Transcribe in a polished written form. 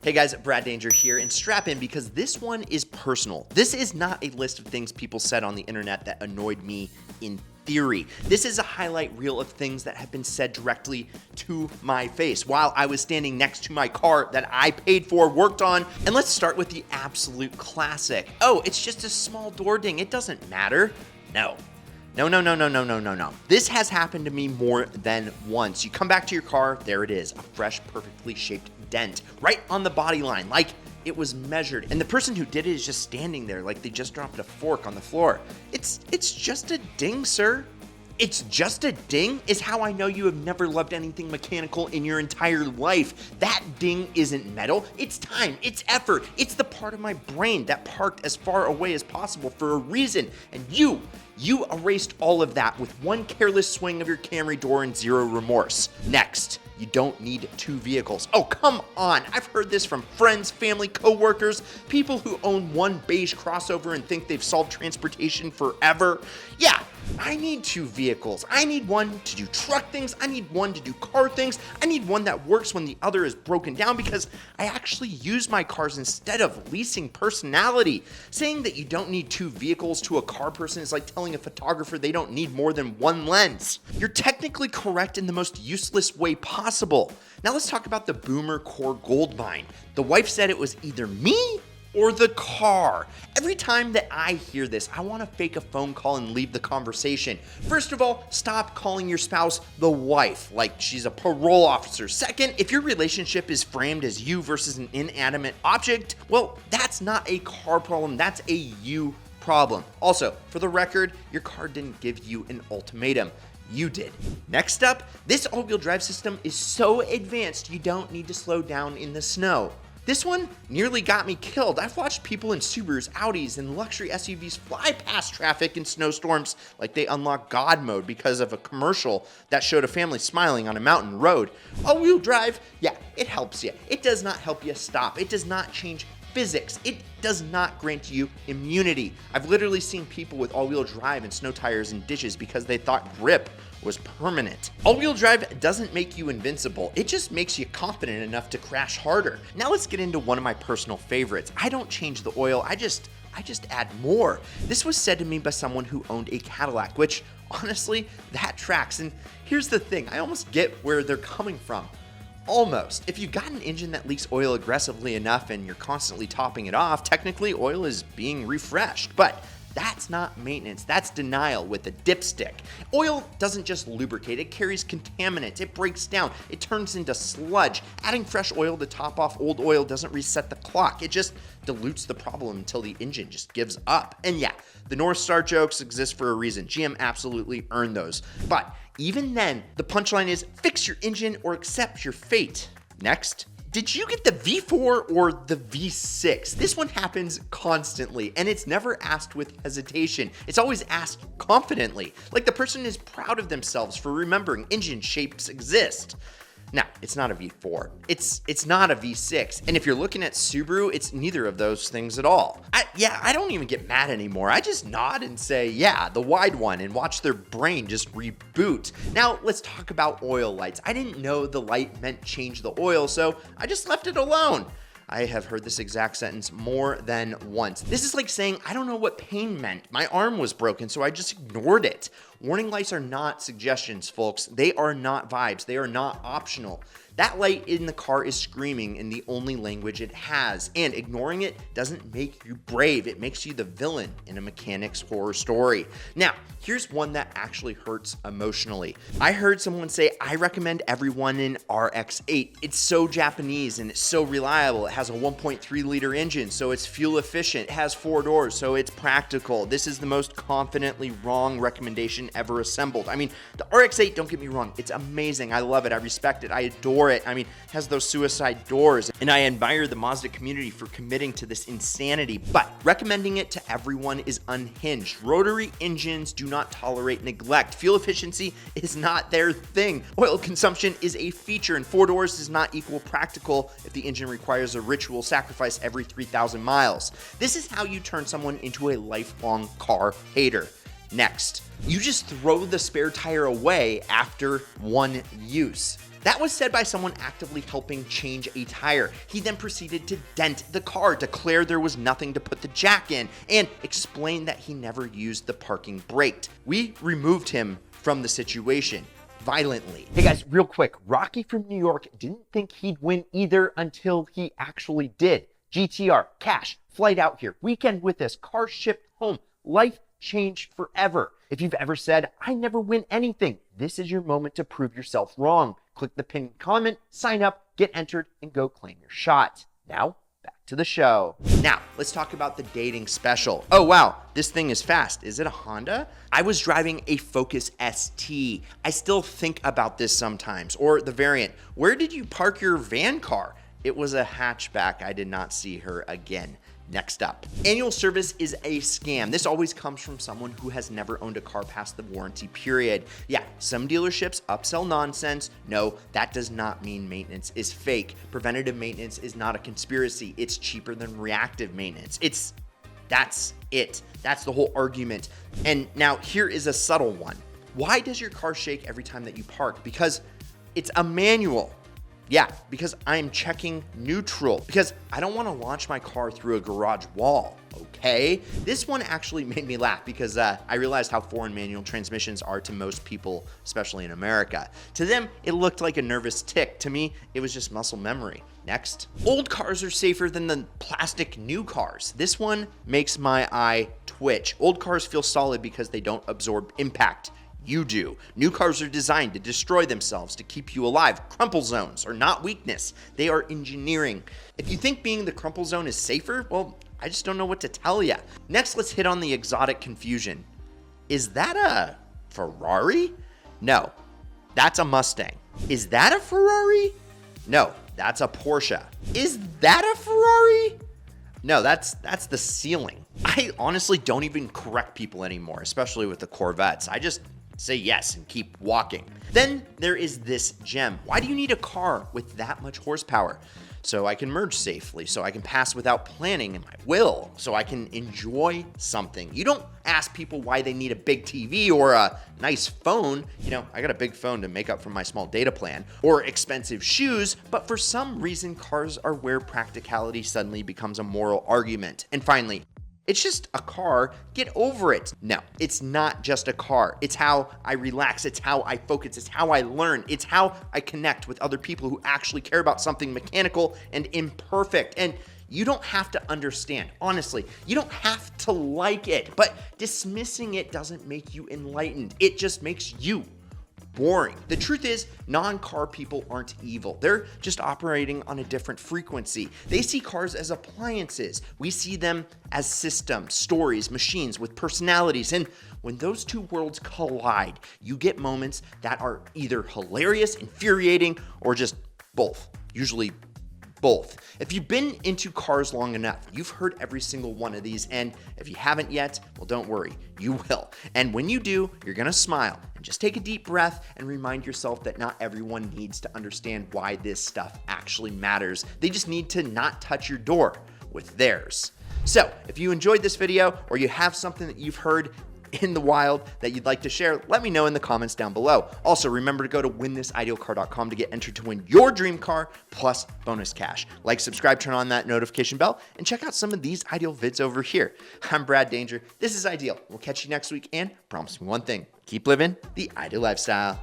Hey guys, Brad Danger here, and strap in because this one is personal. This is not a list of things people said on the internet that annoyed me in theory. This is a highlight reel of things that have been said directly to my face while I was standing next to my car that I paid for, worked on. And let's start with the absolute classic. Oh, it's just a small door ding. It doesn't matter. No. No. This has happened to me more than once. You come back to your car, there it is, a fresh, perfectly shaped dent right on the body line, like it was measured. And the person who did it is just standing there like they just dropped a fork on the floor. It's just a ding, sir. It's just a ding is how I know you have never loved anything mechanical in your entire life. That ding isn't metal, it's time, it's effort, it's the part of my brain that parked as far away as possible for a reason. And you erased all of that with one careless swing of your Camry door and zero remorse. Next, you don't need two vehicles. Oh, come on. I've heard this from friends, family, coworkers, people who own one beige crossover and think they've solved transportation forever. Yeah, I need two vehicles. I need one to do truck things. I need one to do car things. I need one that works when the other is broken down because I actually use my cars instead of leasing personality. Saying that you don't need two vehicles to a car person is like telling a photographer they don't need more than one lens. You're technically correct in the most useless way possible. Now let's talk about the boomer core gold mine. The wife said it was either me or the car. Every time that I hear this, I want to fake a phone call and leave the conversation. First of all, stop calling your spouse the wife like she's a parole officer. Second, if your relationship is framed as you versus an inanimate object, well, that's not a car problem, that's a you problem. Also, for the record, your car didn't give you an ultimatum. You did. Next up, this all-wheel drive system is so advanced you don't need to slow down in the snow. This one nearly got me killed. I've watched people in Subarus, Audis, and luxury SUVs fly past traffic in snowstorms like they unlock God mode because of a commercial that showed a family smiling on a mountain road. All-wheel drive, yeah, it helps you. It does not help you stop. It does not change physics. It does not grant you immunity. I've literally seen people with all-wheel drive and snow tires and dishes because they thought grip was permanent. All-wheel drive doesn't make you invincible. It just makes you confident enough to crash harder. Now let's get into one of my personal favorites. I don't change the oil, I just add more. This was said to me by someone who owned a Cadillac, which honestly, that tracks. And here's the thing, I almost get where they're coming from. Almost. If you've got an engine that leaks oil aggressively enough and you're constantly topping it off, technically oil is being refreshed. But that's not maintenance, that's denial with a dipstick. Oil doesn't just lubricate, it carries contaminants, it breaks down, it turns into sludge. Adding fresh oil to top off old oil doesn't reset the clock, it just dilutes the problem until the engine just gives up. And yeah, the North Star jokes exist for a reason. GM absolutely earned those. But even then, the punchline is fix your engine or accept your fate. Next. Did you get the V4 or the V6? This one happens constantly, and it's never asked with hesitation. It's always asked confidently, like the person is proud of themselves for remembering engine shapes exist. Now, it's not a V4. It's not a V6. And if you're looking at Subaru, it's neither of those things at all. I don't even get mad anymore. I just nod and say, yeah, the wide one, and watch their brain just reboot. Now, let's talk about oil lights. I didn't know the light meant change the oil, so I just left it alone. I have heard this exact sentence more than once. This is like saying, I don't know what pain meant. My arm was broken, so I just ignored it. Warning lights are not suggestions, folks. They are not vibes. They are not optional. That light in the car is screaming in the only language it has, and ignoring it doesn't make you brave. It makes you the villain in a mechanic's horror story. Now, here's one that actually hurts emotionally. I heard someone say, I recommend everyone an RX-8. It's so Japanese and it's so reliable. It has a 1.3 liter engine, so it's fuel efficient. It has 4 doors, so it's practical. This is the most confidently wrong recommendation ever assembled. I mean, the RX-8, don't get me wrong, it's amazing. I love it. I respect it. I adore it. I mean, it has those suicide doors, and I admire the Mazda community for committing to this insanity, but recommending it to everyone is unhinged. Rotary engines do not tolerate neglect. Fuel efficiency is not their thing. Oil consumption is a feature, and 4 doors does not equal practical if the engine requires a ritual sacrifice every 3,000 miles. This is how you turn someone into a lifelong car hater. Next, you just throw the spare tire away after one use. That was said by someone actively helping change a tire. He then proceeded to dent the car, declare there was nothing to put the jack in, and explain that he never used the parking brake. We removed him from the situation violently. Hey guys, real quick, Rocky from New York didn't think he'd win either until he actually did. GTR, cash, flight out here, weekend with us, car shipped home, life changed forever. If you've ever said, I never win anything, this is your moment to prove yourself wrong. Click the pinned comment, sign up, get entered, and go claim your shot. Now, back to the show. Now, let's talk about the dating special. Oh wow, this thing is fast. Is it a Honda? I was driving a Focus ST. I still think about this sometimes. Or the variant, where did you park your van car? It was a hatchback. I did not see her again. Next up, annual service is a scam. This always comes from someone who has never owned a car past the warranty period. Yeah, some dealerships upsell nonsense. No, that does not mean maintenance is fake. Preventative maintenance is not a conspiracy. It's cheaper than reactive maintenance. That's it. That's the whole argument. And now here is a subtle one. Why does your car shake every time that you park? Because it's a manual. Yeah, because I'm checking neutral, because I don't want to launch my car through a garage wall, okay? This one actually made me laugh because I realized how foreign manual transmissions are to most people, especially in America. To them, it looked like a nervous tick. To me, it was just muscle memory. Next, old cars are safer than the plastic new cars. This one makes my eye twitch. Old cars feel solid because they don't absorb impact. You do. New cars are designed to destroy themselves to keep you alive. Crumple zones are not weakness. They are engineering. If you think being the crumple zone is safer, well, I just don't know what to tell you. Next, let's hit on the exotic confusion. Is that a Ferrari? No, that's a Mustang. Is that a Ferrari? No, that's a Porsche. Is that a Ferrari? No, that's the ceiling. I honestly don't even correct people anymore, especially with the Corvettes. I just say yes and keep walking. Then there is this gem. Why do you need a car with that much horsepower? So I can merge safely, so I can pass without planning in my will, so I can enjoy something. You don't ask people why they need a big TV or a nice phone. You know, I got a big phone to make up for my small data plan, or expensive shoes, but for some reason, cars are where practicality suddenly becomes a moral argument. And finally, it's just a car, get over it. No, it's not just a car. It's how I relax, it's how I focus, it's how I learn, it's how I connect with other people who actually care about something mechanical and imperfect. And you don't have to understand, honestly, you don't have to like it, but dismissing it doesn't make you enlightened. It just makes you boring. The truth is, non-car people aren't evil. They're just operating on a different frequency. They see cars as appliances. We see them as systems, stories, machines with personalities. And when those two worlds collide, you get moments that are either hilarious, infuriating, or just both. Usually both. If you've been into cars long enough, you've heard every single one of these, and if you haven't yet, well, don't worry, you will. And when you do, you're gonna smile and just take a deep breath and remind yourself that not everyone needs to understand why this stuff actually matters. They just need to not touch your door with theirs. So, if you enjoyed this video or you have something that you've heard in the wild that you'd like to share, let me know in the comments down below. Also, remember to go to winthisIdealCar.com to get entered to win your dream car plus bonus cash. Like, subscribe, turn on that notification bell, and check out some of these Ideal vids over here. I'm Brad Danger. This is Ideal. We'll catch you next week, and promise me one thing: keep living the Ideal lifestyle.